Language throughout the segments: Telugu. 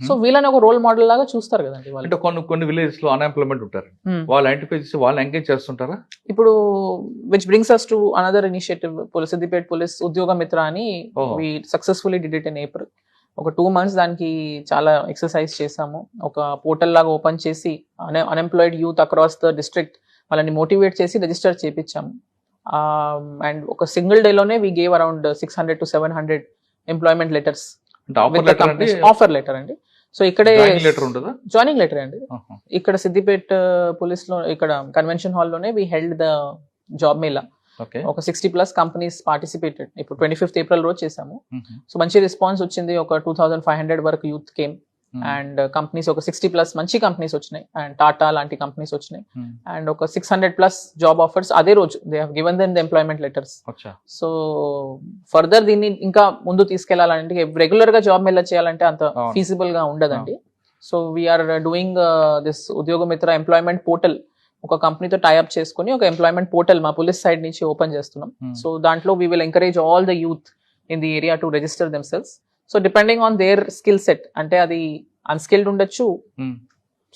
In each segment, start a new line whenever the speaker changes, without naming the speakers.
సో వీళ్ళని ఒక రోల్ మోడల్ లాగా చూస్తారు కదండి వాళ్ళు.
అంటే కొన్ని విలేజెస్ లో అన్ఎంప్లాయ్మెంట్ ఉంటారు, వాళ్ళు ఐడెంటిఫై చేసి వాళ్ళని ఎంగేజ్ చేస్తుంటారా?
ఇప్పుడు which brings us to another initiative, Siddipet police Udyoga Mitra అని we successfully did it in April. ఒక 2 months దానికి చాలా ఎక్సర్సైజ్ చేసాము. ఒక పోర్టల్ లాగా ఓపెన్ చేసి unemployed youth across the district వాళ్ళని మోటివేట్ చేసి రిజిస్టర్ చేపించాము. అండ్ ఒక సింగిల్ డేలోనే we gave around 600 to 700 employment letters. Offer letter అండి. సో ఇక్కడే జాయినింగ్ లెటర్ అండి. ఇక్కడ సిద్దిపేట పోలీస్ లో ఇక్కడ కన్వెన్షన్ హాల్ లోనే we held the job mela. ఒక 60+ కంపెనీస్ పార్టిసిపేటెడ్. ఇప్పుడు 25th April రోజు చేసాము. సో మంచి రెస్పాన్స్ వచ్చింది. ఒక 2500 వరకు యూత్ కేమ్ అండ్ కంపెనీస్ ఒక 60+ మంచి కంపెనీస్ వచ్చినాయి అండ్ టాటా లాంటి కంపెనీస్ వచ్చినాయి అండ్ ఒక 600+ జాబ్ ఆఫర్స్ అదే రోజు they have given them the employment letters. So further దీన్ని ఇంకా ముందు తీసుకెళ్లాలంటే రెగ్యులర్ గా జాబ్ మేళా చేయాలంటే అంత ఫీజిబుల్ గా ఉండదండి. సో వీఆర్ డూయింగ్ దిస్ ఉద్యోగ మిత్ర ఎంప్లాయ్మెంట్ పోర్టల్. ఒక కంపెనీతో టైఅప్ చేసుకుని ఒక ఎంప్లాయ్మెంట్ పోర్టల్ మా పోలీస్ సైడ్ నుంచి ఓపెన్ చేస్తున్నాం. సో దాంట్లో we will encourage all the youth in the area to register themselves. So depending on their skill set, అంటే అది అన్స్కిల్డ్ ఉండొచ్చు,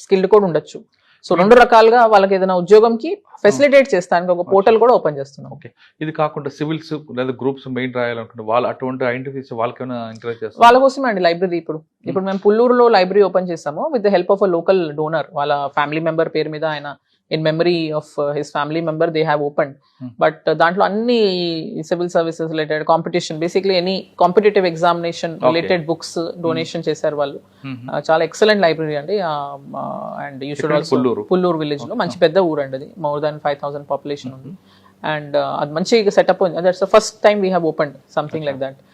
స్కిల్డ్ కూడా ఉండొచ్చు. సో 2 రకాలుగా వాళ్ళకి ఏదైనా ఉద్యోగంకి ఫెసిలిటేట్ చేస్తానికి ఒక పోర్టల్ కూడా ఓపెన్ చేస్తున్నాం.
ఓకే, ఇది కాకుండా సివిల్స్ లేదా గ్రూప్స్ మెయిన్ రాయాలనుకుంటే వాళ్ళు అటువంటి ఐడెంటిఫై వాళ్ళకి ఎంకరేజ్ చేస్తారు.
వాళ్ళ కోసమే అండి లైబ్రరీ. ఇప్పుడు మేము పుల్లూరులో లైబ్రరీ ఓపెన్ చేసాము with the help of a local donor. వాళ్ళ ఫ్యామిలీ మెంబర్ పేరు మీద ఆయన in memory of his family member they have opened. But దాంట్లో అన్ని civil services related competition, basically any competitive examination related books donation చేశారు వాళ్ళు. చాలా ఎక్సలెంట్ లైబ్రరీ అండి. And you should also Pulluru village లో మంచి పెద్ద ఊరు అండి, అది మోర్ దాన్ 5000 పాపులేషన్ ఉంది. అండ్ అది మంచి సెటప్ ఉంది. That's the first time we have opened something like that.